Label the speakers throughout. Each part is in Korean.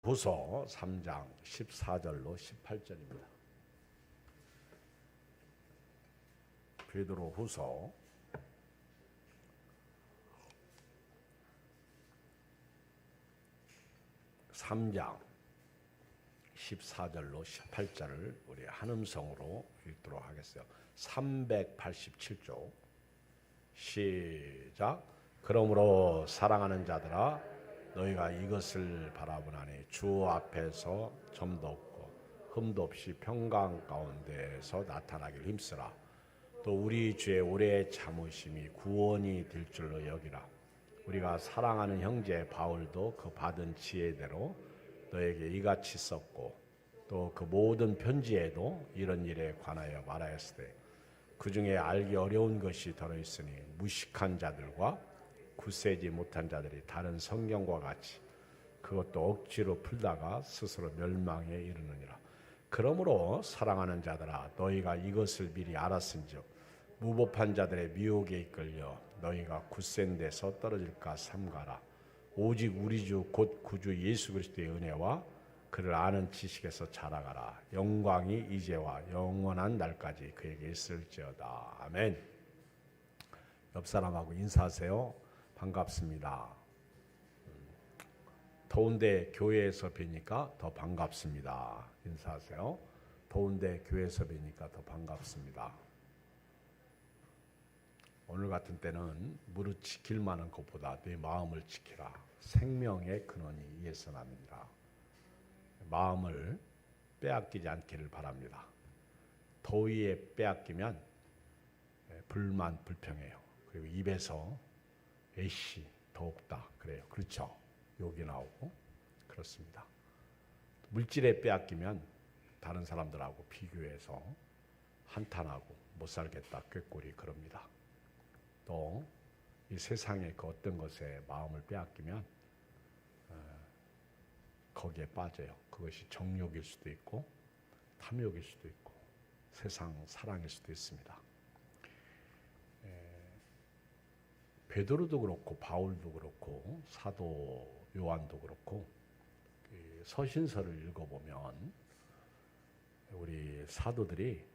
Speaker 1: 후서 3장 14절로 18절입니다. 베드로 후서 3장 14절로 18절을 우리 한음성으로 읽도록 하겠어요. 387조 시작. 그러므로 사랑하는 자들아 너희가 이것을 바라보나니 주 앞에서 점도 없고 흠도 없이 평강 가운데서 나타나길 힘쓰라. 또 우리 주의 오래 참으심이 구원이 될 줄로 여기라. 우리가 사랑하는 형제 바울도 그 받은 지혜대로 너에게 이같이 썼고 또 그 모든 편지에도 이런 일에 관하여 말하였으되 그 중에 알기 어려운 것이 들어있으니 무식한 자들과 굳세지 못한 자들이 다른 성경과 같이 그것도 억지로 풀다가 스스로 멸망에 이르느니라. 그러므로 사랑하는 자들아 너희가 이것을 미리 알았은즉 무법한 자들의 미혹에 이끌려 너희가 굳센 데서 떨어질까 삼가라. 오직 우리 주 곧 구주 예수 그리스도의 은혜와 그를 아는 지식에서 자라가라. 영광이 이제와 영원한 날까지 그에게 있을지어다. 아멘. 옆 사람하고 인사하세요. 반갑습니다. 더운데 교회에서 뵈니까 더 반갑습니다. 인사하세요. 더운데 교회에서 뵈니까 더 반갑습니다. 오늘 같은 때는 무릇 지킬 만한 것보다 내 마음을 지키라. 생명의 근원이 이에서 납니다. 마음을 빼앗기지 않기를 바랍니다. 더위에 빼앗기면 불만 불평해요. 그리고 입에서 에이씨 더웁다 그래요. 그렇죠? 욕이 나오고 그렇습니다. 물질에 빼앗기면 다른 사람들하고 비교해서 한탄하고 못 살겠다 꾀꼬리 그럽니다. 또 이 세상의 그 어떤 것에 마음을 빼앗기면 거기에 빠져요. 그것이 정욕일 수도 있고 탐욕일 수도 있고 세상 사랑일 수도 있습니다. 베드로도 그렇고 바울도 그렇고 사도 요한도 그렇고 서신서를 읽어보면 우리 사도들이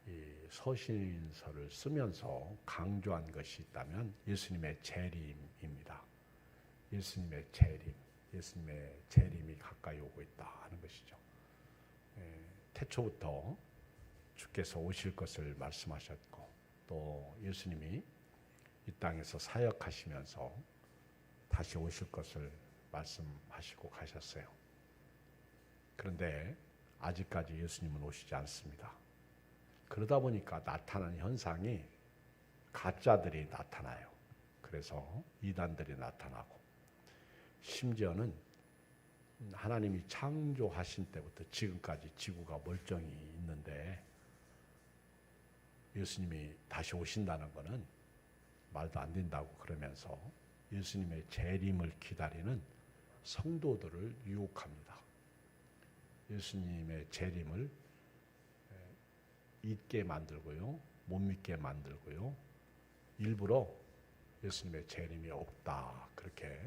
Speaker 1: 이 서신서를 쓰면서 강조한 것이 있다면 예수님의 재림입니다. 예수님의 재림, 예수님의 재림이 가까이 오고 있다 하는 것이죠. 태초부터 주께서 오실 것을 말씀하셨고 또 예수님이 이 땅에서 사역하시면서 다시 오실 것을 말씀하시고 가셨어요. 그런데 아직까지 예수님은 오시지 않습니다. 그러다 보니까 나타나는 현상이 가짜들이 나타나요. 그래서 이단들이 나타나고 심지어는 하나님이 창조하신 때부터 지금까지 지구가 멀쩡히 있는데 예수님이 다시 오신다는 것은 말도 안 된다고 그러면서 예수님의 재림을 기다리는 성도들을 유혹합니다. 예수님의 재림을 잊게 만들고요. 못 믿게 만들고요. 일부러 예수님의 재림이 없다. 그렇게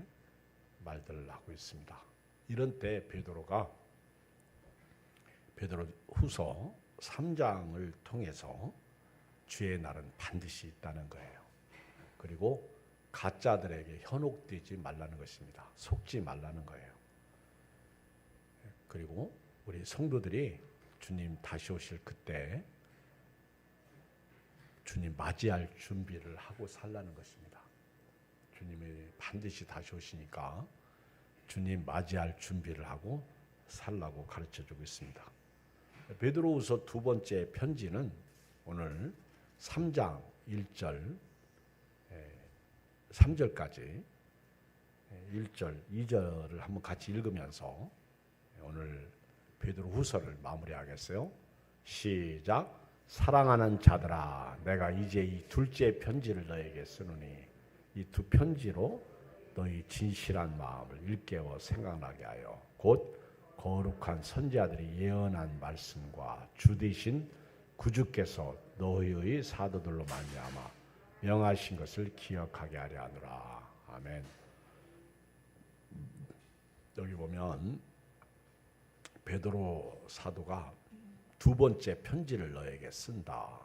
Speaker 1: 말들을 하고 있습니다. 이런 때 베드로 후서 3장을 통해서 주의 날은 반드시 있다는 거예요. 그리고 가짜들에게 현혹되지 말라는 것입니다. 속지 말라는 거예요. 그리고 우리 성도들이 주님 다시 오실 그때 주님 맞이할 준비를 하고 살라는 것입니다. 주님이 반드시 다시 오시니까 주님 맞이할 준비를 하고 살라고 가르쳐주고 있습니다. 베드로후서 두 번째 편지는 오늘 3장 1절 3절까지 1절 2절을 한번 같이 읽으면서 오늘 베드로후서를 마무리하겠어요. 시작. 사랑하는 자들아 내가 이제 이 둘째 편지를 너에게 쓰노니 이 두 편지로 너희 진실한 마음을 일깨워 생각나게 하여 곧 거룩한 선지자들이 예언한 말씀과 주 되신 구주께서 너희의 사도들로 말미암아 명하신 것을 기억하게 하려 하노라. 아멘. 여기 보면 베드로 사도가 두 번째 편지를 너에게 쓴다.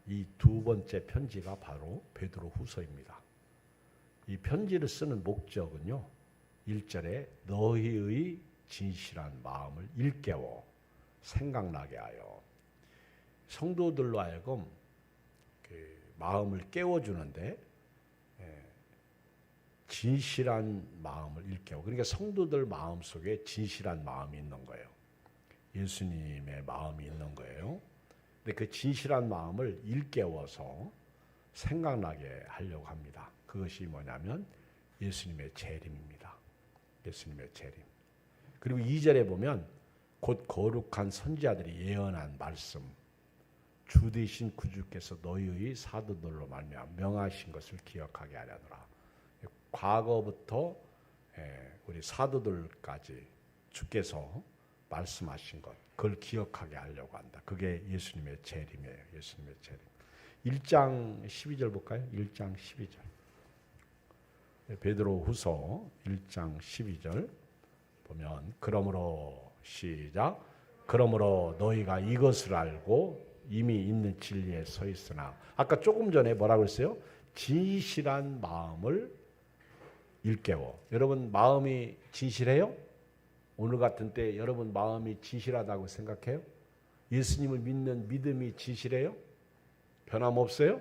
Speaker 1: 이 두 번째 편지가 바로 베드로 후서입니다. 이 편지를 쓰는 목적은요, 1절에 너희의 진실한 마음을 일깨워 생각나게 하여 성도들로 하여금 그 마음을 깨워주는데, 진실한 마음을 일깨워. 그러니까 성도들 마음 속에 진실한 마음이 있는 거예요. 예수님의 마음이 있는 거예요. 근데 그 진실한 마음을 일깨워서 생각나게 하려고 합니다. 그것이 뭐냐면 예수님의 재림입니다. 예수님의 재림. 그리고 2절에 보면 곧 거룩한 선지자들이 예언한 말씀, 주 되신 구주께서 너희의 사도들로 말미암아 명하신 것을 기억하게 하려노라. 과거부터 우리 사도들까지 주께서 말씀하신 것, 그걸 기억하게 하려고 한다. 그게 예수님의 재림이에요. 예수님의 재림. 1장 12절 볼까요? 1장 12절. 베드로 후서 1장 12절 보면, 그러므로 시작. 그러므로 너희가 이것을 알고 이미 있는 진리에 서 있으나, 아까 조금 전에 뭐라고 했어요? 진실한 마음을 일깨워. 여러분 마음이 진실해요? 오늘 같은 때 여러분 마음이 진실하다고 생각해요? 예수님을 믿는 믿음이 진실해요? 변함없어요?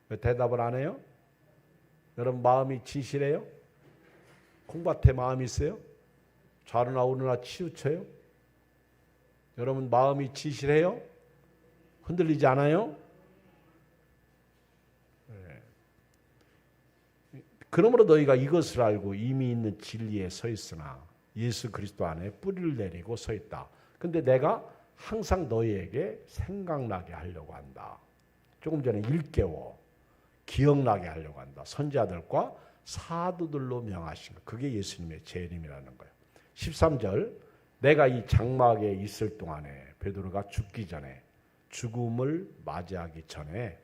Speaker 1: 왜 대답을 안 해요? 여러분 마음이 진실해요? 콩밭에 마음이 있어요? 좌로나 우로나 치우쳐요? 여러분 마음이 진실해요? 흔들리지 않아요? 그러므로 너희가 이것을 알고 이미 있는 진리에 서 있으나 예수 그리스도 안에 뿌리를 내리고 서 있다. 근데 내가 항상 너희에게 생각나게 하려고 한다. 조금 전에 일깨워 기억나게 하려고 한다. 선지자들과 사도들로 명하신 것. 그게 예수님의 재림이라는 거예요. 13절, 내가 이 장막에 있을 동안에, 베드로가 죽기 전에, 죽음을 맞이하기 전에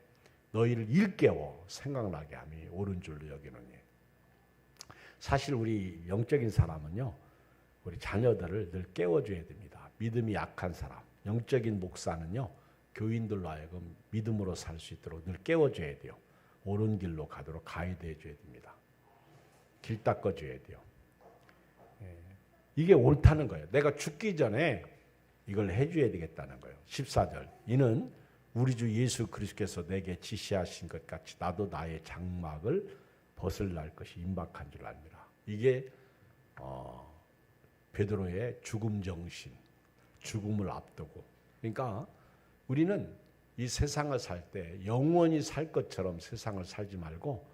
Speaker 1: 너희를 일깨워 생각나게 함이 옳은 줄로 여기노니. 사실 우리 영적인 사람은요, 우리 자녀들을 늘 깨워줘야 됩니다. 믿음이 약한 사람, 영적인 목사는요, 교인들로 하여금 믿음으로 살 수 있도록 늘 깨워줘야 돼요. 옳은 길로 가도록 가이드해 줘야 됩니다. 길 닦아줘야 돼요. 이게 옳다는 거예요. 내가 죽기 전에 이걸 해줘야 되겠다는 거예요. 14절, 이는 우리 주 예수 그리스도께서 내게 지시하신 것 같이 나도 나의 장막을 벗을날 것이 임박한 줄 압니다. 이게 베드로의 죽음 정신, 죽음을 앞두고. 그러니까 우리는 이 세상을 살 때 영원히 살 것처럼 세상을 살지 말고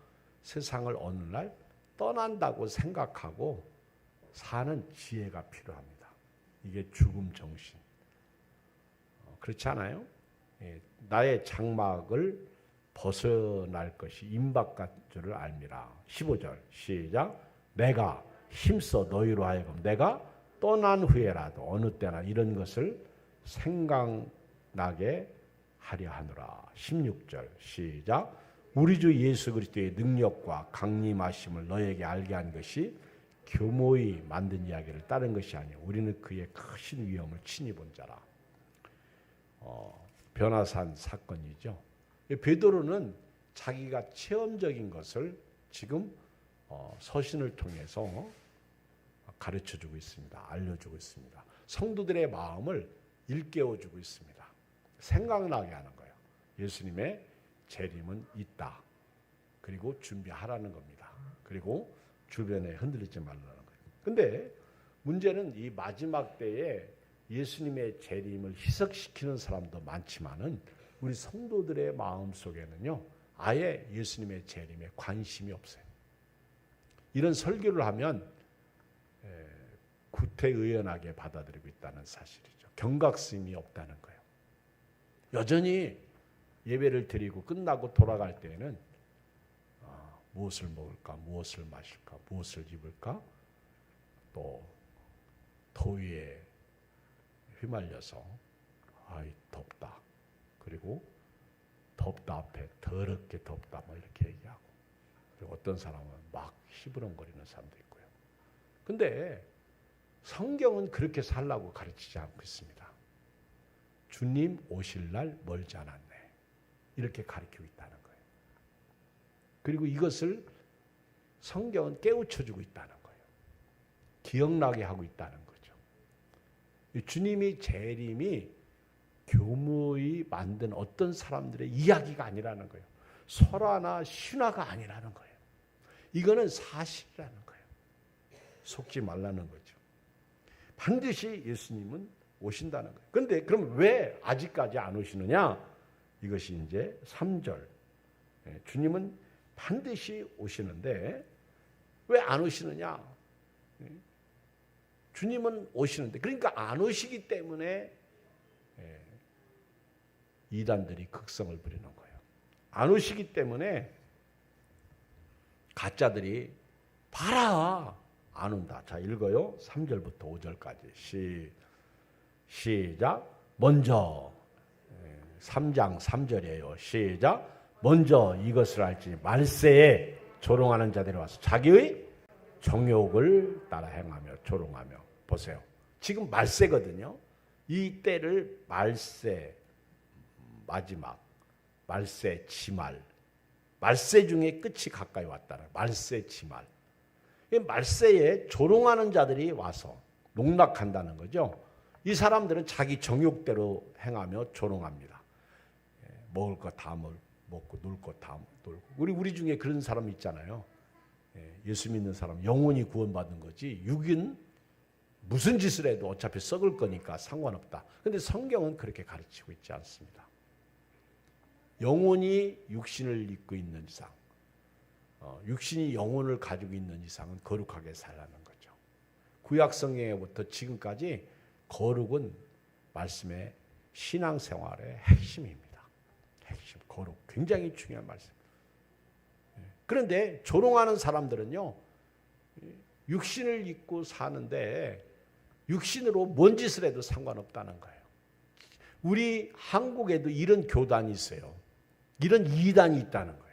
Speaker 1: 세상을 어느 날 떠난다고 생각하고 사는 지혜가 필요합니다. 이게 죽음 정신. 그렇지 않아요? 나의 장막을 벗어날 것이 임박한 줄을 알미라. 15절 시작. 내가 힘써 너희로 하여금 내가 떠난 후에라도 어느 때나 이런 것을 생각나게 하려 하노라. 16절 시작. 우리 주 예수 그리스도의 능력과 강림하심을 너에게 알게 한 것이 교모히 만든 이야기를 따른 것이 아니요 우리는 그의 크신 위엄을 친히 본 자라. 변화산 사건이죠. 베드로는 자기가 체험적인 것을 지금 서신을 통해서 가르쳐주고 있습니다. 알려주고 있습니다. 성도들의 마음을 일깨워주고 있습니다. 생각나게 하는 거예요. 예수님의 재림은 있다. 그리고 준비하라는 겁니다. 그리고 주변에 흔들리지 말라는 거예요. 근데 문제는 이 마지막 때에 예수님의 재림을 희석시키는 사람도 많지만은 우리 성도들의 마음 속에는요, 아예 예수님의 재림에 관심이 없어요. 이런 설교를 하면 구태의연하게 받아들이고 있다는 사실이죠. 경각심이 없다는 거예요. 여전히 예배를 드리고 끝나고 돌아갈 때에는 무엇을 먹을까, 무엇을 마실까, 무엇을 입을까, 또 더위에 휘말려서 아이 덥다. 그리고 덥다 앞에 더럽게 덥다 뭐 이렇게 얘기하고, 그리고 어떤 사람은 막 시부렁거리는 사람도 있고요. 근데 성경은 그렇게 살라고 가르치지 않고 있습니다. 주님 오실 날 멀지 않았네. 이렇게 가르치고 있다는 거예요. 그리고 이것을 성경은 깨우쳐주고 있다는 거예요. 기억나게 하고 있다는 거죠. 주님이 재림이 교무의 만든 어떤 사람들의 이야기가 아니라는 거예요. 설화나 신화가 아니라는 거예요. 이거는 사실이라는 거예요. 속지 말라는 거죠. 반드시 예수님은 오신다는 거예요. 그런데 그럼 왜 아직까지 안 오시느냐? 이것이 이제 3절. 주님은 반드시 오시는데 왜 안 오시느냐? 주님은 오시는데, 그러니까 안 오시기 때문에 이단들이 극성을 부리는 거예요. 안 오시기 때문에 가짜들이 봐라, 안 온다. 자, 읽어요. 3절부터 5절까지. 시작. 먼저 3장 3절이에요. 시작. 먼저 이것을 알지 말세에 조롱하는 자들이 와서 자기의 정욕을 따라 행하며 조롱하며. 보세요. 지금 말세거든요. 이 때를 말세 마지막, 말세 지말, 말세 중에 끝이 가까이 왔다는 말세 지말. 말세에 조롱하는 자들이 와서 농락한다는 거죠. 이 사람들은 자기 정욕대로 행하며 조롱합니다. 먹을 거 다 먹고 놀 거 다 놀고. 우리 중에 그런 사람 있잖아요. 예수 믿는 사람 영혼이 구원받은 거지 육은 무슨 짓을 해도 어차피 썩을 거니까 상관없다. 그런데 성경은 그렇게 가르치고 있지 않습니다. 영혼이 육신을 입고 있는 이상, 육신이 영혼을 가지고 있는 이상은 거룩하게 살라는 거죠. 구약 성경에부터 지금까지 거룩은 말씀의 신앙생활의 핵심입니다. 핵심, 거룩. 굉장히 중요한 말씀. 그런데 조롱하는 사람들은요, 육신을 입고 사는데 육신으로 뭔 짓을 해도 상관없다는 거예요. 우리 한국에도 이런 교단이 있어요. 이런 이단이 있다는 거예요.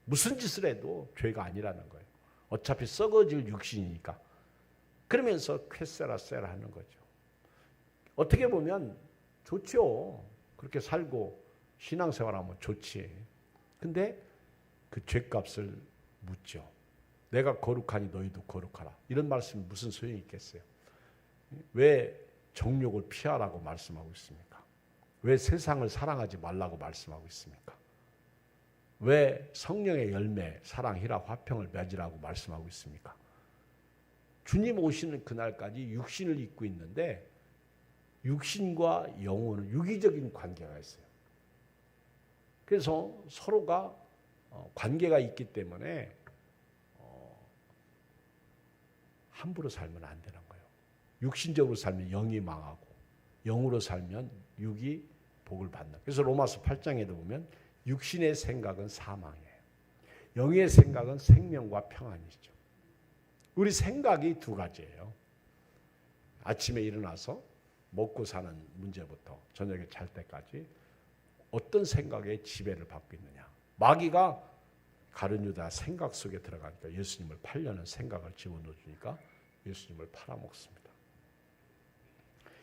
Speaker 1: 무슨 짓을 해도 죄가 아니라는 거예요. 어차피 썩어질 육신이니까. 그러면서 쾌세라세라 하는 거죠. 어떻게 보면 좋죠. 그렇게 살고 신앙생활하면 좋지. 근데 그 죄값을 묻죠. 내가 거룩하니 너희도 거룩하라. 이런 말씀이 무슨 소용이 있겠어요? 왜 정욕을 피하라고 말씀하고 있습니까? 왜 세상을 사랑하지 말라고 말씀하고 있습니까? 왜 성령의 열매, 사랑, 희락, 화평을 맺으라고 말씀하고 있습니까? 주님 오시는 그날까지 육신을 입고 있는데 육신과 영혼은 유기적인 관계가 있어요. 그래서 서로가 관계가 있기 때문에 함부로 살면 안 되는 거예요. 육신적으로 살면 영이 망하고 영으로 살면 육이 복을 받는. 그래서 로마서 8장에도 보면 육신의 생각은 사망이에요. 영의 생각은 생명과 평안이죠. 우리 생각이 두 가지예요. 아침에 일어나서 먹고 사는 문제부터 저녁에 잘 때까지 어떤 생각에 지배를 받고 있느냐. 마귀가 가룟 유다 생각 속에 들어가니까 예수님을 팔려는 생각을 집어넣어주니까 예수님을 팔아먹습니다.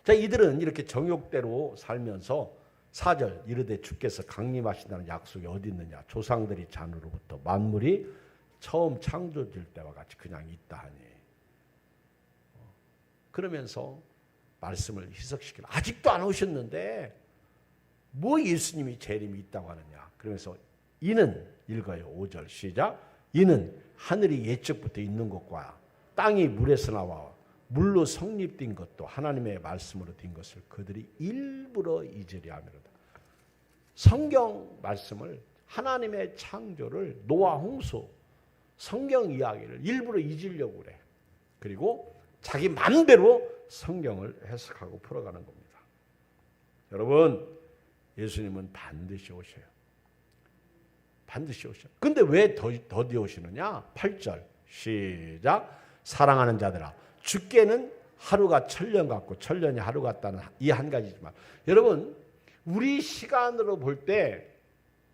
Speaker 1: 자, 이들은 이렇게 정욕대로 살면서 4절 이르되 주께서 강림하신다는 약속이 어디 있느냐. 조상들이 잔으로부터 만물이 처음 창조될 때와 같이 그냥 있다 하니. 그러면서 말씀을 희석시키는. 아직도 안 오셨는데 뭐 예수님이 재림이 있다고 하느냐. 그러면서 이는 읽어요. 5절 시작. 이는 하늘이 예적부터 있는 것과 땅이 물에서 나와 물로 성립된 것도 하나님의 말씀으로 된 것을 그들이 일부러 잊으려 함이로다. 성경 말씀을, 하나님의 창조를, 노아 홍수, 성경 이야기를 일부러 잊으려고 그래. 그리고 자기 마음대로 성경을 해석하고 풀어가는 겁니다. 여러분, 예수님은 반드시 오셔요. 반드시 오셔요. 근데 왜 더디 오시느냐? 8절 시작. 사랑하는 자들아, 주께는 하루가 천년 같고 천년이 하루 같다는 이 한 가지지만, 여러분, 우리 시간으로 볼 때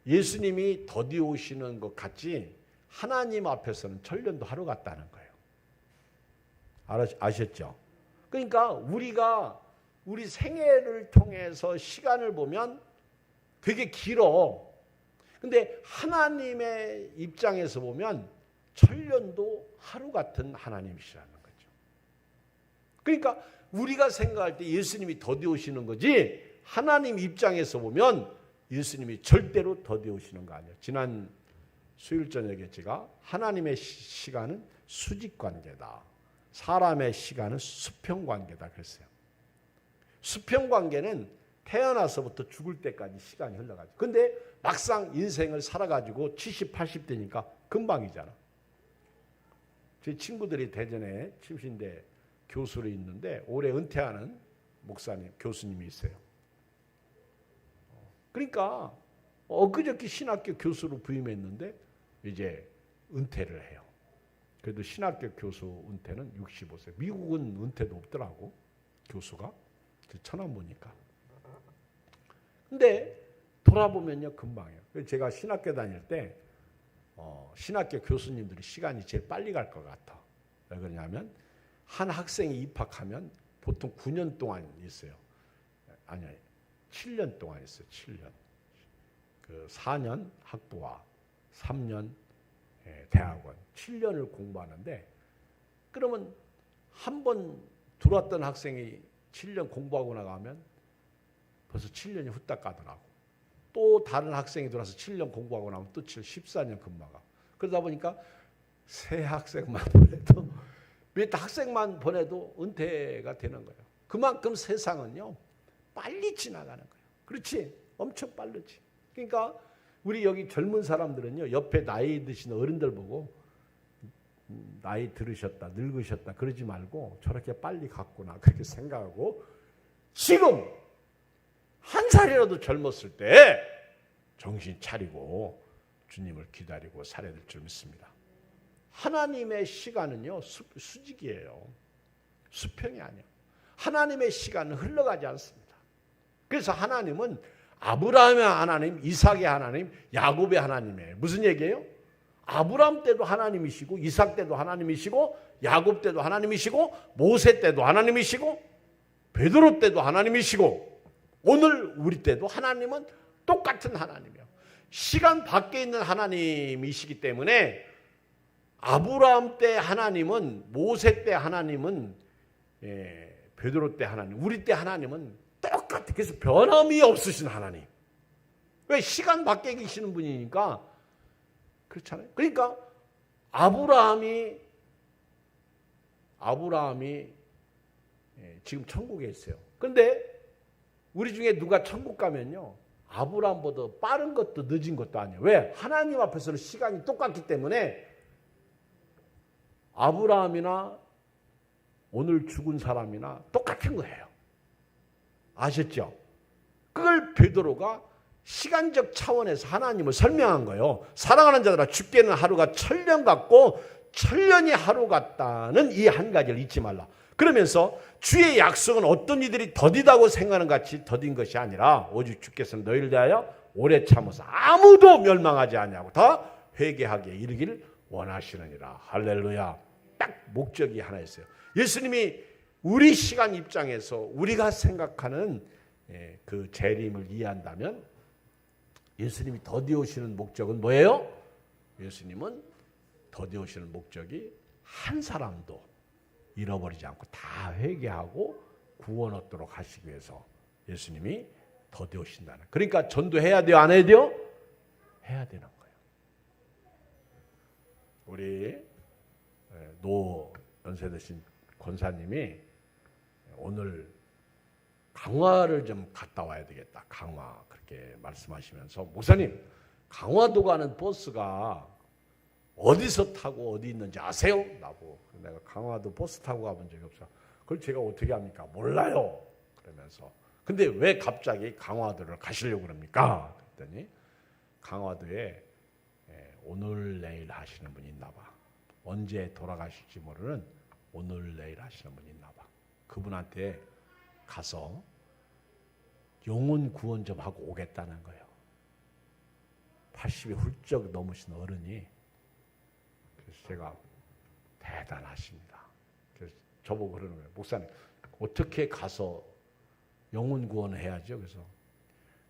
Speaker 1: 예수님이 더디 오시는 것 같지 하나님 앞에서는 천년도 하루 같다는 거예요. 아셨죠? 그러니까 우리가 우리 생애를 통해서 시간을 보면 되게 길어. 근데 하나님의 입장에서 보면 천년도 하루 같은 하나님이시라는 거죠. 그러니까 우리가 생각할 때 예수님이 더디 오시는 거지, 하나님 입장에서 보면 예수님이 절대로 더디 오시는 거 아니에요. 지난 수요일 저녁에 제가 하나님의 시간은 수직관계다, 사람의 시간은 수평관계다 그랬어요. 수평관계는 태어나서부터 죽을 때까지 시간이 흘러가죠. 근데 막상 인생을 살아가지고 70, 80대니까 금방이잖아. 제 친구들이 대전에 침신대 교수로 있는데 올해 은퇴하는 목사님, 교수님이 있어요. 그러니까 엊그저께 신학교 교수로 부임했는데 이제 은퇴를 해요. 그래도 신학교 교수 은퇴는 65세. 미국은 은퇴도 없더라고, 교수가. 천안 보니까. 근데 돌아보면요, 금방이에요. 제가 신학교 다닐 때 신학교 교수님들이 시간이 제일 빨리 갈 것 같아. 왜 그러냐면 한 학생이 입학하면 보통 9년 동안 있어요. 아니요, 7년 동안 있어요. 7년. 그 4년 학부와 3년 대학원. 7년을 공부하는데, 그러면 한 번 들어왔던 학생이 7년 공부하고 나가면 벌써 7년이 후딱 가더라고. 또 다른 학생이 들어와서 7년 공부하고 나면 또 14년 금방 가. 그러다 보니까 새 학생만 보내도, 몇 학생만 보내도 은퇴가 되는 거예요. 그만큼 세상은요 빨리 지나가는 거예요. 그렇지? 엄청 빠르지. 그러니까 우리 여기 젊은 사람들은요, 옆에 나이 드신 어른들 보고 나이 들으셨다, 늙으셨다 그러지 말고 저렇게 빨리 갔구나 그렇게 생각하고, 지금 한 살이라도 젊었을 때 정신 차리고 주님을 기다리고 살아야 될 줄 믿습니다. 하나님의 시간은요 수직이에요. 수평이 아니에요. 하나님의 시간은 흘러가지 않습니다. 그래서 하나님은 아브라함의 하나님, 이삭의 하나님, 야곱의 하나님이에요. 무슨 얘기예요? 아브라함 때도 하나님이시고, 이삭 때도 하나님이시고, 야곱 때도 하나님이시고, 모세 때도 하나님이시고, 베드로 때도 하나님이시고, 오늘 우리 때도 하나님은 똑같은 하나님이에요. 시간 밖에 있는 하나님이시기 때문에 아브라함 때 하나님은, 모세 때 하나님은, 베드로 때 하나님, 우리 때 하나님은 똑같아. 그래서 변함이 없으신 하나님. 왜? 시간 밖에 계시는 분이니까 그렇잖아요. 그러니까 아브라함이 지금 천국에 있어요. 그런데 우리 중에 누가 천국 가면요, 아브라함보다 빠른 것도 늦은 것도 아니에요. 왜? 하나님 앞에서는 시간이 똑같기 때문에 아브라함이나 오늘 죽은 사람이나 똑같은 거예요. 아셨죠? 그걸 베드로가 시간적 차원에서 하나님을 설명한 거예요. 사랑하는 자들아, 죽게는 하루가 천년 같고 천년이 하루 같다는 이 한 가지를 잊지 말라. 그러면서 주의 약속은 어떤 이들이 더디다고 생각하는 같이 더딘 것이 아니라 오직 주께서는 너희를 대하여 오래 참으사 아무도 멸망하지 아니하고 다 회개하게 이르기를 원하시느니라. 할렐루야. 딱 목적이 하나 있어요. 예수님이 우리 시간 입장에서 우리가 생각하는 그 재림을 이해한다면 예수님이 더디 오시는 목적은 뭐예요? 예수님은 더디 오시는 목적이 한 사람도 잃어버리지 않고 다 회개하고 구원 얻도록 하시기 위해서 예수님이 더디 오신다는. 그러니까 전도해야 돼요? 안 해야 돼요? 해야 되는 거예요. 우리 노 연세 드신 권사님이 오늘 강화를 좀 갔다 와야 되겠다. 강화 그렇게 말씀하시면서, 목사님 강화도 가는 버스가 어디서 타고 어디 있는지 아세요? 라고. 내가 강화도 버스 타고 가본 적이 없어. 그걸 제가 어떻게 합니까? 몰라요. 그러면서 근데 왜 갑자기 강화도를 가시려고 그럽니까? 그랬더니 강화도에 오늘 내일 하시는 분이 있나 봐. 언제 돌아가실지 모르는 오늘 내일 하시는 분이 있나 봐. 그분한테 가서 영혼 구원 좀 하고 오겠다는 거예요. 80이 훌쩍 넘으신 어른이. 그래서 제가 대단하십니다. 그래서 저보고 그러는 거예요. 목사님, 어떻게 가서 영혼 구원을 해야죠? 그래서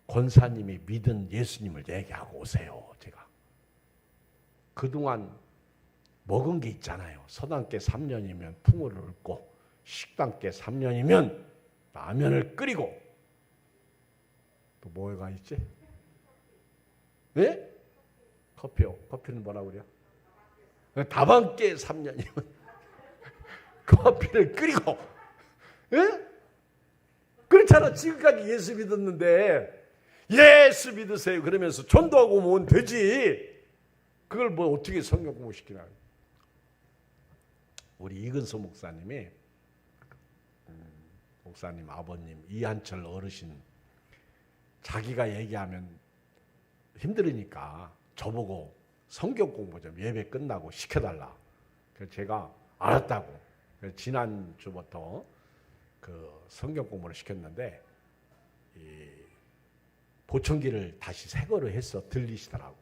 Speaker 1: 권사님이 믿은 예수님을 얘기하고 오세요. 제가 그동안 먹은 게 있잖아요. 서당께 3년이면 풍어를 읊고 식당께 3년이면 라면을 끓이고 또 뭐가 있지? 네? 커피요. 커피는 뭐라고 그래요? 다방께 3년이면 커피를 끓이고, 예? 그렇잖아. 지금까지 예수 믿었는데 예수 믿으세요 그러면서 전도하고 오면 되지. 그걸 뭐 어떻게 성경 공부시키나. 우리 이근소 목사님이 목사님 아버님 이한철 어르신 자기가 얘기하면 힘들으니까 저보고 성경 공부 좀 예배 끝나고 시켜달라. 그래서 제가 알았다고. 그래서 지난주부터 그 성경 공부를 시켰는데 이 보청기를 다시 새 거로 해서 들리시더라고.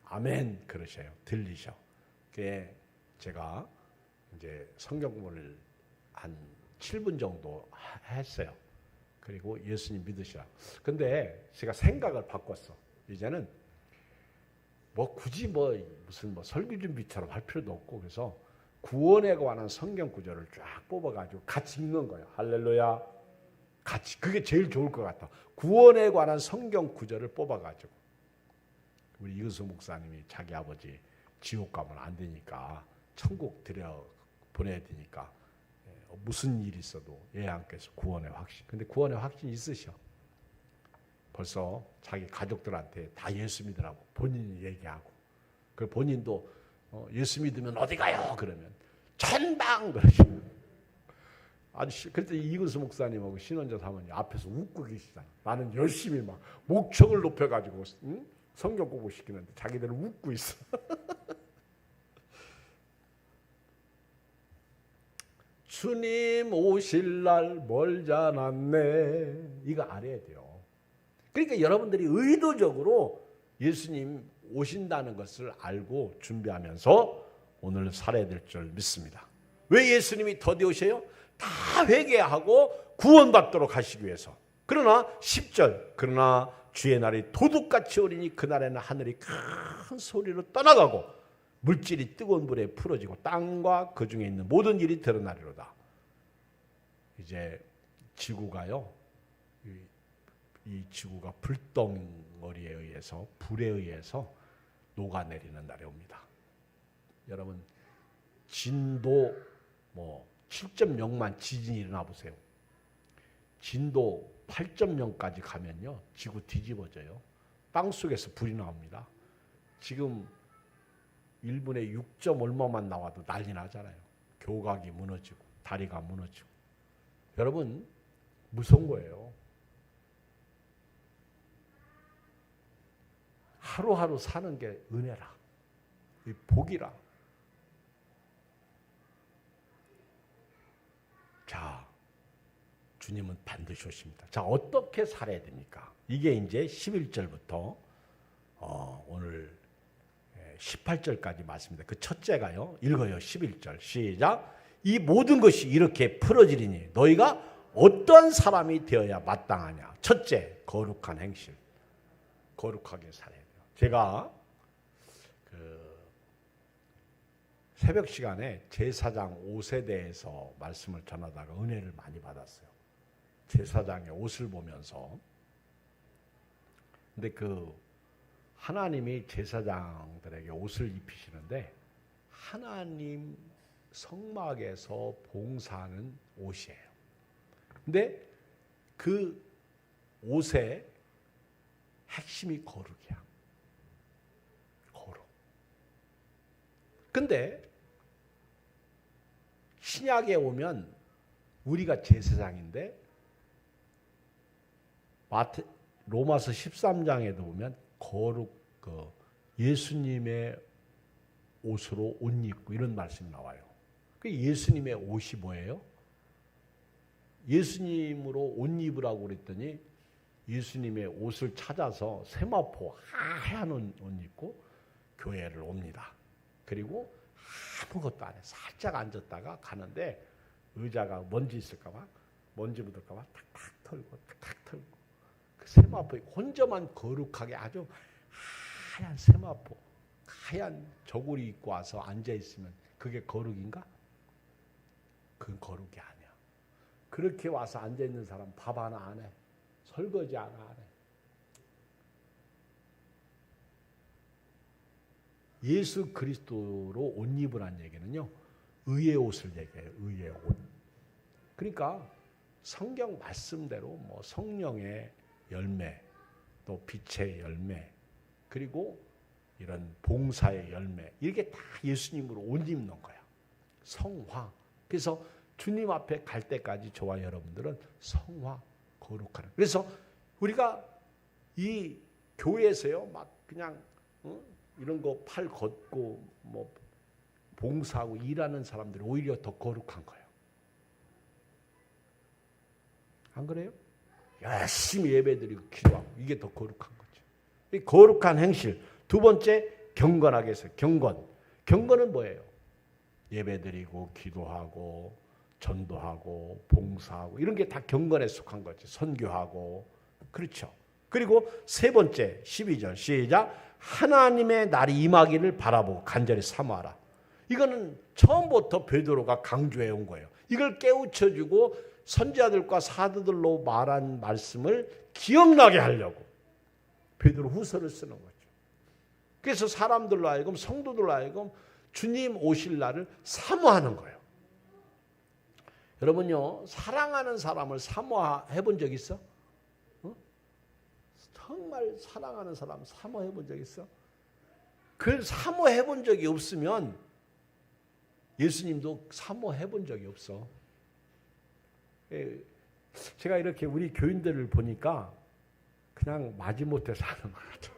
Speaker 1: 아멘 그러셔요. 들리셔. 그게 제가 이제 성경 공부를 한 7분 정도 했어요. 그리고 예수님 믿으시라. 근데 제가 생각을 바꿨어. 이제는 뭐 굳이 무슨 설교 준비처럼 할 필요도 없고 그래서 구원에 관한 성경 구절을 쫙 뽑아가지고 같이 읽는 거예요. 할렐루야. 같이. 그게 제일 좋을 것 같아. 구원에 관한 성경 구절을 뽑아가지고. 우리 이은수 목사님이 자기 아버지 지옥 가면 안 되니까 천국 보내야 되니까 무슨 일이 있어도 예수님께서 구원의 확신. 근데 구원의 확신이 있으셔. 벌써 자기 가족들한테 다 예수 믿으라고 본인이 얘기하고. 그 본인도 예수 믿으면 어디 가요? 그러면 천당 그러죠. 아주 그때 이근수 목사님하고 신원자 사모님 앞에서 웃고 계시잖아. 나는 열심히 막 목청을 높여가지고 성경 공부 시키는데 자기들은 웃고 있어. 주님 오실 날 멀지 않았네. 이거 알아야 돼요. 그러니까 여러분들이 의도적으로 예수님 오신다는 것을 알고 준비하면서 오늘 살아야 될 줄 믿습니다. 왜 예수님이 더디 오셔요? 다 회개하고 구원받도록 하시기 위해서. 그러나 10절 그러나 주의 날이 도둑같이 오리니 그날에는 하늘이 큰 소리로 떠나가고 물질이 뜨거운 불에 풀어지고 땅과 그 중에 있는 모든 일이 드러나리로다. 이제 지구가요. 이 지구가 불덩어리에 의해서 불에 의해서 녹아내리는 날이 옵니다. 여러분 진도 7.0만 지진이 일어나 보세요. 진도 8.0까지 가면요 지구 뒤집어져요. 땅 속에서 불이 나옵니다. 지금 1분에 6. 얼마만 나와도 난리 나잖아요. 교각이 무너지고 다리가 무너지고. 여러분 무서운 거예요. 하루하루 사는 게 은혜라. 이 복이라. 자, 주님은 반드시 오십니다. 자, 어떻게 살아야 됩니까? 이게 이제 11절부터 오늘 18절까지 말씀입니다. 그 첫째가요. 읽어요. 11절. 시작. 이 모든 것이 이렇게 풀어지리니 너희가 어떠한 사람이 되어야 마땅하냐. 첫째, 거룩한 행실. 거룩하게 살아야 돼요. 제가 새벽 시간에 제사장 옷에 대해서 말씀을 전하다가 은혜를 많이 받았어요. 제사장의 옷을 보면서. 근데 하나님이 제사장들에게 옷을 입히시는데 하나님 성막에서 봉사하는 옷이에요. 근데 그 옷의 핵심이 거룩이야. 거룩. 근데 신약에 오면 우리가 제사장인데 로마서 13장에도 보면 거룩 예수님의 옷으로 옷 입고 이런 말씀이 나와요. 그 예수님의 옷이 뭐예요? 예수님으로 옷 입으라고 그랬더니 예수님의 옷을 찾아서 세마포 하얀 옷 입고 교회를 옵니다. 그리고 아무것도 안 해. 살짝 앉았다가 가는데 의자가 먼지 있을까봐, 먼지 묻을까봐 탁탁 털고 탁탁 털고, 그 세마포 혼자만 거룩하게 아주 하얀 세마포, 하얀 저고리 입고 와서 앉아 있으면 그게 거룩인가? 그건 거룩이 아니야. 그렇게 와서 앉아 있는 사람 밥 하나 안 해, 설거지 하나 안 해. 예수 그리스도로 옷 입으란 얘기는요, 의의 옷을 얘기해요. 의의 옷. 그러니까 성경 말씀대로 뭐 성령의 열매, 또 빛의 열매, 그리고 이런 봉사의 열매, 이렇게 다 예수님으로 옷 입는 거야. 성화. 그래서 주님 앞에 갈 때까지 저와 여러분들은 성화, 거룩하는. 그래서 우리가 이 교회에서요, 막 그냥 이런 거 팔 걷고 뭐 봉사하고 일하는 사람들이 오히려 더 거룩한 거예요. 안 그래요? 열심히 예배드리고 기도하고, 이게 더 거룩한 거죠. 이 거룩한 행실. 두 번째, 경건하게 해서 경건. 경건은 뭐예요? 예배드리고 기도하고 전도하고 봉사하고 이런 게 다 경건에 속한 거죠. 선교하고. 그렇죠. 그리고 세 번째 12절 시작. 하나님의 날이 임하기를 바라보고 간절히 사모하라. 이거는 처음부터 베드로가 강조해 온 거예요. 이걸 깨우쳐주고 선지자들과 사도들로 말한 말씀을 기억나게 하려고 베드로 후서를 쓰는 거죠. 그래서 사람들로 하여금, 성도들로 하여금 주님 오실 날을 사모하는 거예요. 여러분요, 사랑하는 사람을 사모해 본 적 있어? 정말 사랑하는 사람 사모해 본 적 있어? 그 사모해 본 적이 없으면 예수님도 사모해 본 적이 없어. 제가 이렇게 우리 교인들을 보니까 그냥 마지못해 사는 것 같아.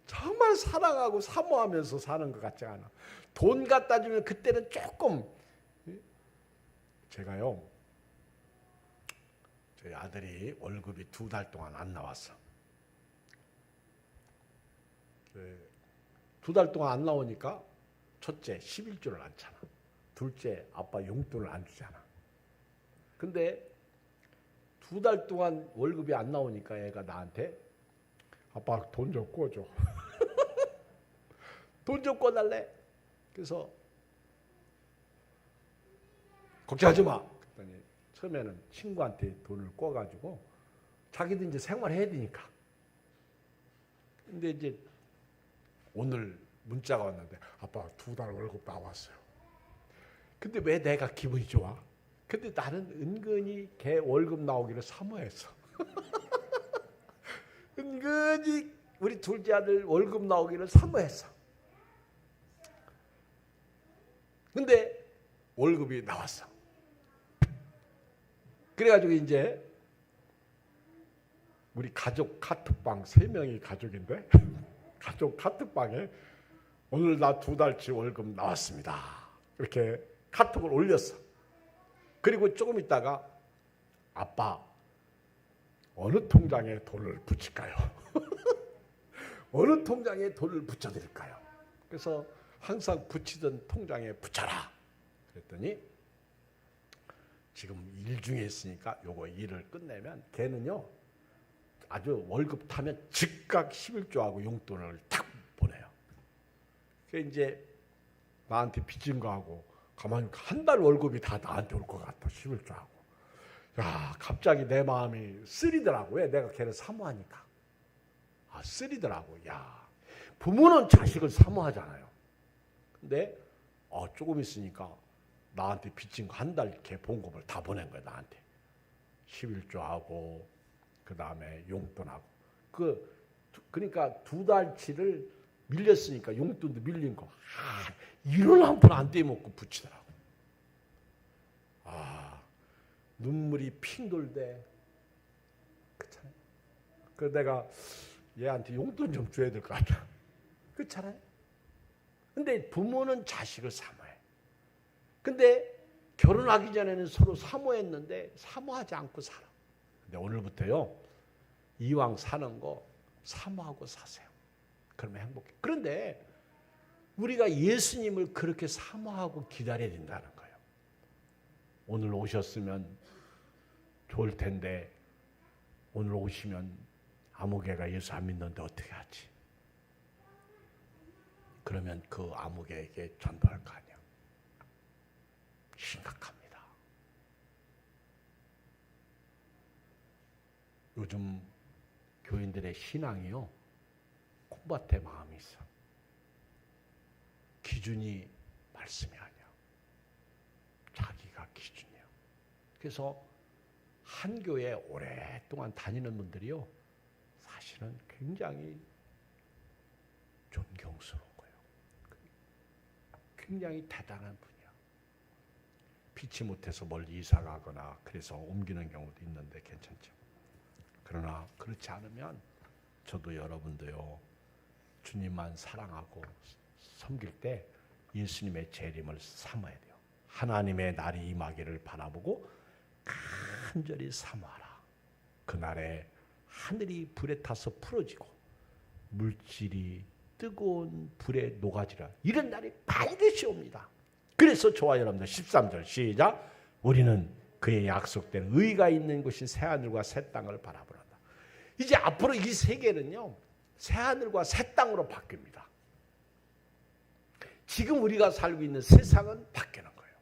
Speaker 1: 정말 사랑하고 사모하면서 사는 것 같지 않아. 돈 갖다 주면 그때는 조금. 제가요, 저희 아들이 월급이 2달 동안 안 나왔어. 2달 동안 안 나오니까 첫째 11조를 안 차나, 둘째 아빠 용돈을 안 주잖아. 근데 2달 동안 월급이 안 나오니까 애가 나한테 아빠 돈 좀 꿔줘. 돈 좀 꿔달래. 그래서 걱정하지 마. 그랬더니 처음에는 친구한테 돈을 꿔가지고 자기도 이제 생활해야 되니까. 근데 이제 오늘 문자가 왔는데 아빠 2달 월급 나왔어요. 근데 왜 내가 기분이 좋아? 근데 나는 은근히 걔 월급 나오기를 사모했어. 은근히 우리 둘째 아들 월급 나오기를 사모했어. 근데 월급이 나왔어. 그래가지고 이제 우리 가족 카톡방 3명이 가족인데 가족 카톡방에 오늘 나 2달치 월급 나왔습니다. 이렇게 카톡을 올렸어. 그리고 조금 있다가 아빠 어느 통장에 돈을 붙일까요? 어느 통장에 돈을 붙여드릴까요? 그래서 항상 붙이던 통장에 붙여라. 그랬더니 지금 일 중에 있으니까 요거 일을 끝내면 걔는요 아주 월급 타면 즉각 11조하고 용돈을 탁 보내요. 그래서 이제 나한테 빚진 거하고 가만히 한 달 월급이 다 나한테 올 것 같아. 11조하고. 야, 갑자기 내 마음이 쓰리더라고. 왜? 내가 걔를 사모하니까. 아, 쓰리더라고. 야, 부모는 자식을 사모하잖아요. 근데 조금 있으니까 나한테 빚진 거 한 달 걔 봉급을 다 보낸 거야. 나한테 11조하고 그 다음에 용돈하고 그러니까 2달치를 밀렸으니까 용돈도 밀린 거. 이런 한 푼 안 떼먹고 붙이더라고. 눈물이 핑 돌대. 그렇잖아요. 그래서 내가 얘한테 용돈 좀 줘야 될 것 같아. 그렇잖아요. 근데 부모는 자식을 사모해. 근데 결혼하기 전에는 서로 사모했는데 사모하지 않고 살아. 근데 오늘부터요, 이왕 사는 거 사모하고 사세요. 그러면 행복해. 그런데 우리가 예수님을 그렇게 사모하고 기다려야 된다는 거예요. 오늘 오셨으면 좋을 텐데 오늘 오시면 아무개가 예수 안 믿는데 어떻게 하지? 그러면 그 아무개에게 전도할 거 아니야. 심각합니다. 요즘 교인들의 신앙이요, 콩밭에 마음이 있어. 기준이 말씀이 아니야. 자기가 기준이야. 그래서 한 교회에 오랫동안 다니는 분들이요, 사실은 굉장히 존경스러운 거예요. 굉장히 대단한 분이야. 피치 못해서 멀리 이사 가거나 그래서 옮기는 경우도 있는데 괜찮죠. 그러나 그렇지 않으면 저도 여러분도요, 주님만 사랑하고 섬길 때 예수님의 재림을 삼아야 돼요. 하나님의 날이 임하기를 바라보고 간절히 사모하라. 그날에 하늘이 불에 타서 풀어지고 물질이 뜨거운 불에 녹아지라. 이런 날이 반드시 옵니다. 그래서 저와 여러분들 13절 시작. 우리는 그의 약속된 의가 있는 곳이 새하늘과 새 땅을 바라보란다. 이제 앞으로 이 세계는요, 새하늘과 새 땅으로 바뀝니다. 지금 우리가 살고 있는 세상은 바뀌는 거예요.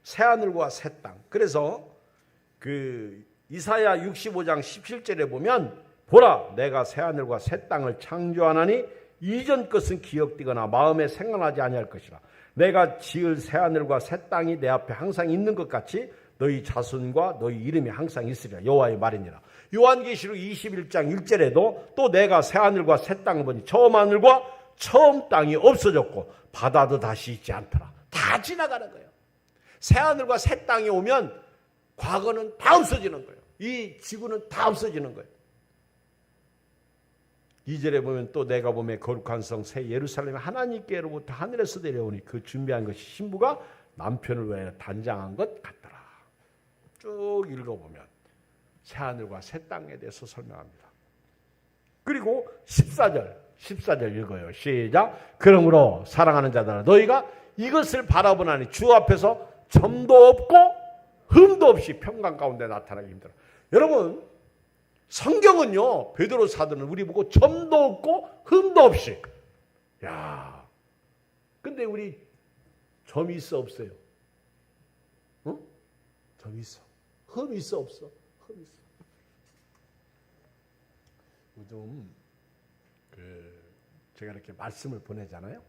Speaker 1: 새하늘과 새 땅. 그래서 그 이사야 65장 17절에 보면 보라, 내가 새하늘과 새 땅을 창조하나니 이전 것은 기억되거나 마음에 생각나지 아니할 것이라. 내가 지을 새하늘과 새 땅이 내 앞에 항상 있는 것 같이 너희 자손과 너희 이름이 항상 있으리라. 여호와의 말이니라. 요한계시록 21장 1절에도 또 내가 새하늘과 새 땅을 보니 처음 하늘과 처음 땅이 없어졌고 바다도 다시 있지 않더라. 다 지나가는 거예요. 새하늘과 새 땅이 오면 과거는 다 없어지는 거예요. 이 지구는 다 없어지는 거예요. 2절에 보면 또 내가 보매 거룩한 성 새 예루살렘이 하나님께로부터 하늘에서 내려오니 그 준비한 것이 신부가 남편을 위하여 단장한 것 같더라. 쭉 읽어보면 새하늘과 새 땅에 대해서 설명합니다. 그리고 14절 읽어요. 시작. 그러므로 사랑하는 자들아 너희가 이것을 바라보나니 주 앞에서 점도 없고 흠도 없이 평강 가운데 나타나기 힘들어. 여러분, 성경은요, 베드로 사도는 우리 보고 점도 없고 흠도 없이. 야, 근데 우리 점이 있어 없어요? 응? 점 있어. 흠 있어 없어? 흠 있어. 요즘 제가 이렇게 말씀을 보내잖아요.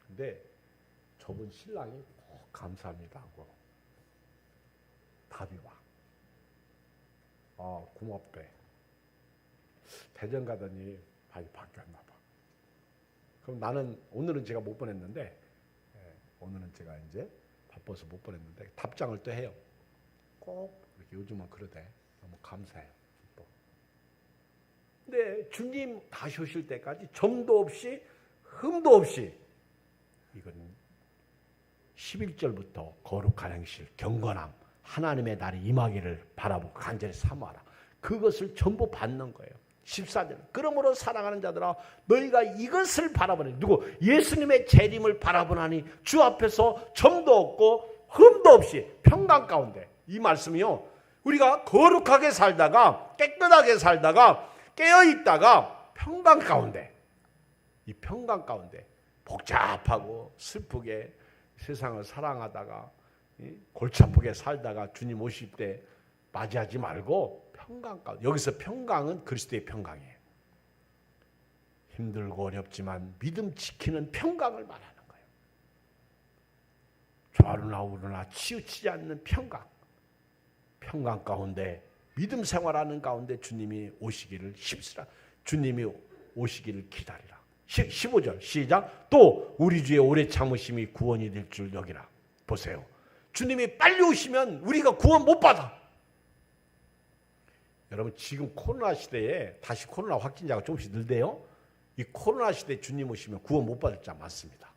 Speaker 1: 근데 저분 신랑이 감사합니다 하고 답이 와. 고맙대. 대전 가더니 많이 바뀌었나 봐. 그럼 나는 오늘은 제가 못 보냈는데, 오늘은 제가 이제 바빠서 못 보냈는데 답장을 또 해요. 꼭 이렇게 요즘은 그러대. 너무 감사해요. 근데 주님 다시 오실 때까지 점도 없이 흠도 없이, 이건 11절부터 거룩한 행실, 경건함, 하나님의 날이 임하기를 바라보고 간절히 사모하라. 그것을 전부 받는 거예요. 14절. 그러므로 사랑하는 자들아 너희가 이것을 바라보니, 누구? 예수님의 재림을 바라보나니 주 앞에서 점도 없고 흠도 없이 평강 가운데. 이 말씀이요, 우리가 거룩하게 살다가 깨끗하게 살다가 깨어있다가 평강 가운데, 이 평강 가운데 복잡하고 슬프게 세상을 사랑하다가 골치 아프게 살다가 주님 오실 때 맞이하지 말고 평강 가운데. 여기서 평강은 그리스도의 평강이에요. 힘들고 어렵지만 믿음 지키는 평강을 말하는 거예요. 좌우나 우르나 치우치지 않는 평강. 평강 가운데 믿음 생활하는 가운데 주님이 오시기를 힘쓰라. 주님이 오시기를 기다리라. 15절 시작. 또 우리 주의 오래 참으심이 구원이 될 줄 여기라. 보세요. 주님이 빨리 오시면 우리가 구원 못 받아. 여러분, 지금 코로나 시대에 다시 코로나 확진자가 조금씩 늘대요. 이 코로나 시대에 주님 오시면 구원 못 받을 자 많습니다.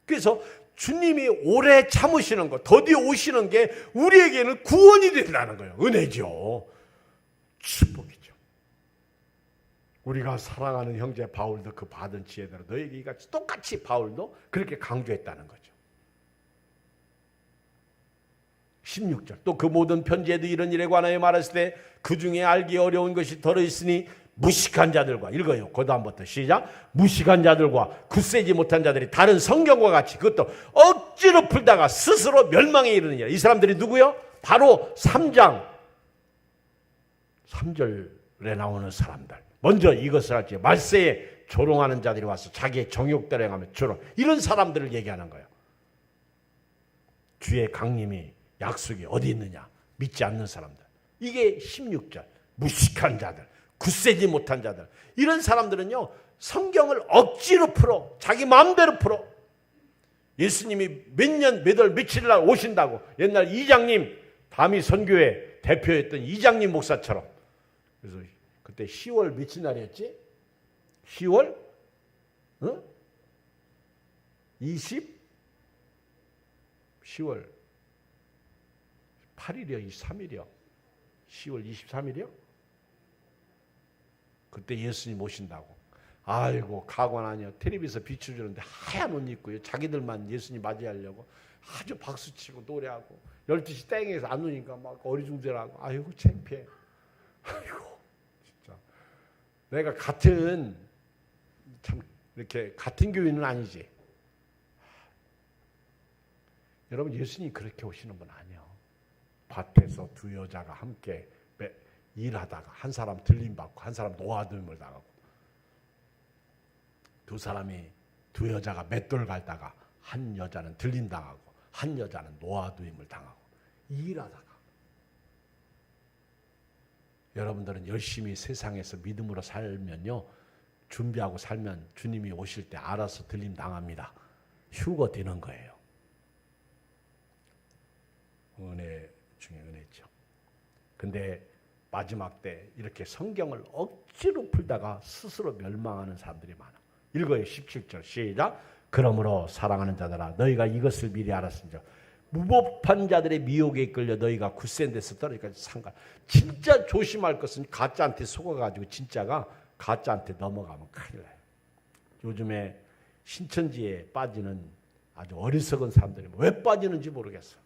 Speaker 1: 그래서 주님이 오래 참으시는 것, 더디 오시는 게 우리에게는 구원이 된다는 거예요. 은혜죠. 축복이죠. 우리가 사랑하는 형제 바울도 그 받은 지혜대로 너에게 이같이 똑같이 바울도 그렇게 강조했다는 거죠. 16절 또 그 모든 편지에도 이런 일에 관하여 말했을 때 그 중에 알기 어려운 것이 더러있으니 무식한 자들과 읽어요. 그 다음부터 시작. 무식한 자들과 굳세지 못한 자들이 다른 성경과 같이 그것도 억지로 풀다가 스스로 멸망에 이르느니라. 이 사람들이 누구요? 바로 3장 3절에 나오는 사람들. 먼저 이것을 할지 말세에 조롱하는 자들이 와서 자기의 정욕대로 행하며 조롱. 이런 사람들을 얘기하는 거예요. 주의 강림이 약속이 어디 있느냐? 믿지 않는 사람들. 이게 16절. 무식한 자들, 굳세지 못한 자들. 이런 사람들은요, 성경을 억지로 풀어. 자기 마음대로 풀어. 예수님이 몇 년, 몇 월, 며칠 날 오신다고. 옛날 이장님, 다미 선교회 대표였던 이장님 목사처럼. 그래서 그때 10월 며칠 날이었지? 10월 10월 8일이요, 23일이요. 10월 23일이요? 그때 예수님 오신다고. 아이고, 가관 아니요. 텔레비에서 비춰주는데 하얀 옷 입고요. 자기들만 예수님 맞이하려고 아주 박수치고 노래하고 12시 땡에서 안 오니까 막 어리둥절하고. 아이고, 창피해. 아이고, 진짜. 내가 같은, 참, 이렇게 같은 교회는 아니지. 여러분, 예수님이 그렇게 오시는 분 아니에요. 밭에서 두 여자가 함께 일하다가 한 사람 들림받고 한 사람 노아됨을 당하고 두 여자가 맷돌 갈다가 한 여자는 들림당하고 한 여자는 노아됨을 당하고 일하다가 여러분들은 열심히 세상에서 믿음으로 살면요 준비하고 살면 주님이 오실 때 알아서 들림당합니다. 휴거 되는 거예요. 은혜 중에 은혜죠. 근데 마지막 때 이렇게 성경을 억지로 풀다가 스스로 멸망하는 사람들이 많아. 읽어요. 17절 시작. 그러므로 사랑하는 자들아 너희가 이것을 미리 알았은즉 무법한 자들의 미혹에 이끌려 너희가 굳센 데서 떨어지까 상관. 진짜 조심할 것은 가짜한테 속아가지고 진짜가 가짜한테 넘어가면 큰일 나요. 요즘에 신천지에 빠지는 아주 어리석은 사람들이 왜 빠지는지 모르겠어.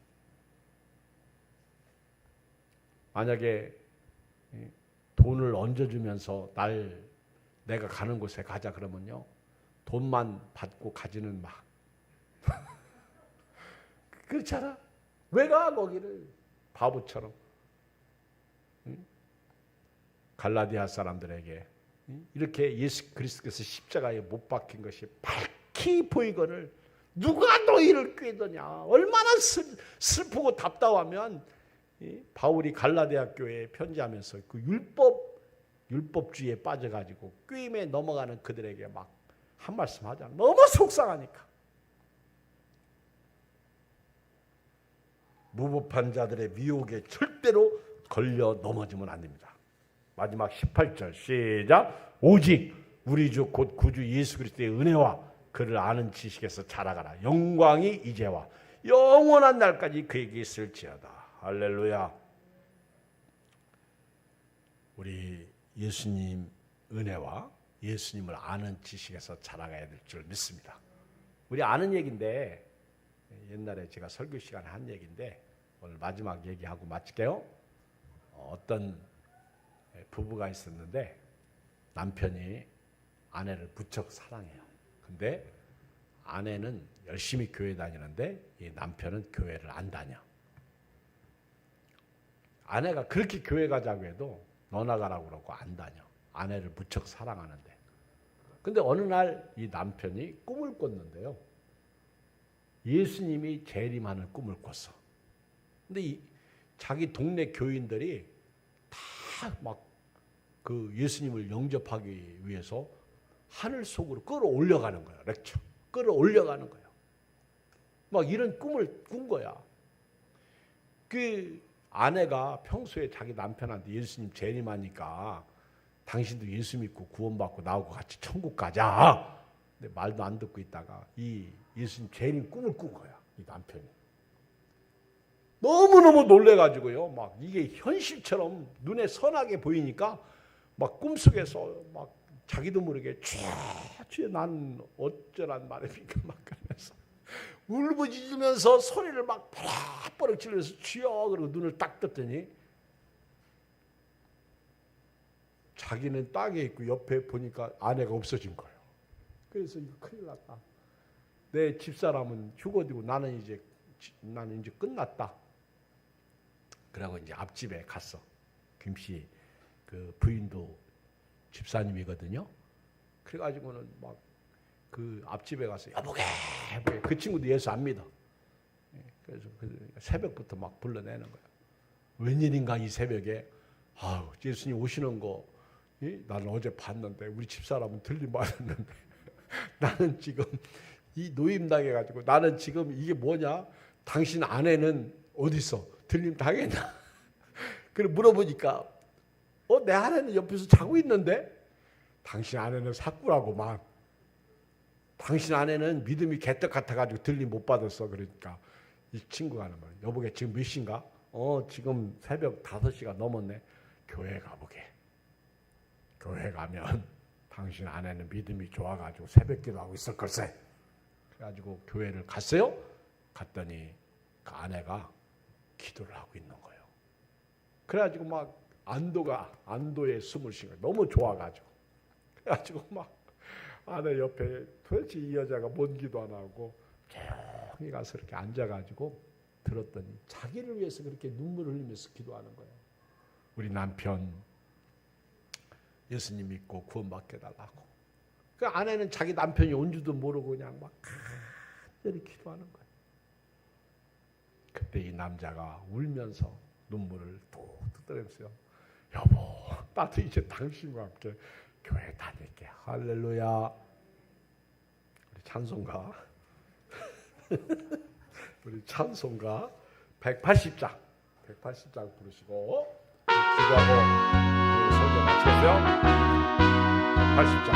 Speaker 1: 만약에 돈을 얹어주면서 내가 가는 곳에 가자 그러면요. 돈만 받고 가지는 막. 그렇잖아. 왜 가 거기를. 바보처럼. 갈라디아 사람들에게 이렇게 예수 그리스도께서 십자가에 못 박힌 것이 밝히 보이거늘 누가 너희를 꾀더냐. 얼마나 슬프고 답답하면 바울이 갈라디아 교회에 편지하면서 그 율법주의에 빠져가지고 꾀임에 넘어가는 그들에게 막 한 말씀 하잖아. 너무 속상하니까. 무법한 자들의 미혹에 절대로 걸려 넘어지면 안 됩니다. 마지막 18절 시작. 오직 우리 주 곧 구주 예수 그리스도의 은혜와 그를 아는 지식에서 자라가라. 영광이 이제와 영원한 날까지 그에게 있을지어다. 할렐루야. 우리 예수님 은혜와 예수님을 아는 지식에서 자라가야 될 줄 믿습니다. 우리 아는 얘기인데 옛날에 제가 설교 시간에 한 얘기인데 오늘 마지막 얘기하고 마칠게요. 어떤 부부가 있었는데 남편이 아내를 무척 사랑해요. 근데 아내는 열심히 교회 다니는데 이 남편은 교회를 안 다녀. 아내가 그렇게 교회 가자고 해도 너 나가라고 그러고 안 다녀. 아내를 무척 사랑하는데. 근데 어느 날 이 남편이 꿈을 꿨는데요. 예수님이 재림하는 꿈을 꿨어. 근데 자기 동네 교인들이 다 막 그 예수님을 영접하기 위해서 하늘 속으로 끌어올려가는 거야. 렉처. 끌어올려가는 거야. 막 이런 꿈을 꾼 거야. 그 아내가 평소에 자기 남편한테 예수님 재림하니까 당신도 예수 믿고 구원받고 나하고 같이 천국 가자. 근데 말도 안 듣고 있다가 이 예수님 재림 꿈을 꾼 거야. 이 남편이. 너무너무 놀래가지고요. 막 이게 현실처럼 눈에 선하게 보이니까 막 꿈속에서 막 자기도 모르게 주여 나는 어쩌란 말입니까 막 그러면서 울부짖으면서 소리를 막 버럭버럭 지르면서 주여 그러고 눈을 딱 떴더니 자기는 땅에 있고 옆에 보니까 아내가 없어진 거예요. 그래서 이거 큰일 났다. 내 집사람은 휴거되고 나는 이제 끝났다. 그러고 이제 앞집에 갔어. 김씨 그 부인도 집사님이거든요. 그래가지고는 막 그 앞집에 가서 여보게 그 친구도 예수 안 믿어. 그래서 새벽부터 막 불러내는 거야. 웬일인가 이 새벽에 아우 예수님 오시는 거 나는 어제 봤는데 우리 집사람은 들림 받았는데 나는 지금 이 노임 당해가지고 나는 지금 이게 뭐냐? 당신 아내는 어디 있어? 들림 당했나? 그래 물어보니까 내 아내는 옆에서 자고 있는데 당신 아내는 사꾸라고만. 당신 아내는 믿음이 개떡 같아가지고 들림 못 받았어. 그러니까 이 친구가 하는 말이야. 여보게 지금 몇 시인가? 지금 새벽 5시가 넘었네. 교회 가보게. 교회 가면 당신 아내는 믿음이 좋아가지고 새벽 기도하고 있을 걸세. 그래가지고 교회를 갔어요. 갔더니 그 아내가 기도를 하고 있는 거예요. 그래가지고 막 안도에 숨을 쉬는 거예요. 너무 좋아가지고. 그래가지고 막 아내 옆에 도대체 이 여자가 뭔 기도 안 하고 조용히 가서 이렇게 앉아가지고 들었더니 자기를 위해서 그렇게 눈물을 흘리면서 기도하는 거예요. 우리 남편 예수님 믿고 구원받게 달라고. 그 아내는 자기 남편이 온 줄도 모르고 그냥 막 간절히 기도하는 거예요. 그때 이 남자가 울면서 눈물을 뚝뚝 떨면서요. 여보, 나도 이제 당신과 함께 교회 다닐게. 할렐루야. 우리 찬송가 우리 찬송가 180장 부르시고 기도하고 설교 마치고요. 180장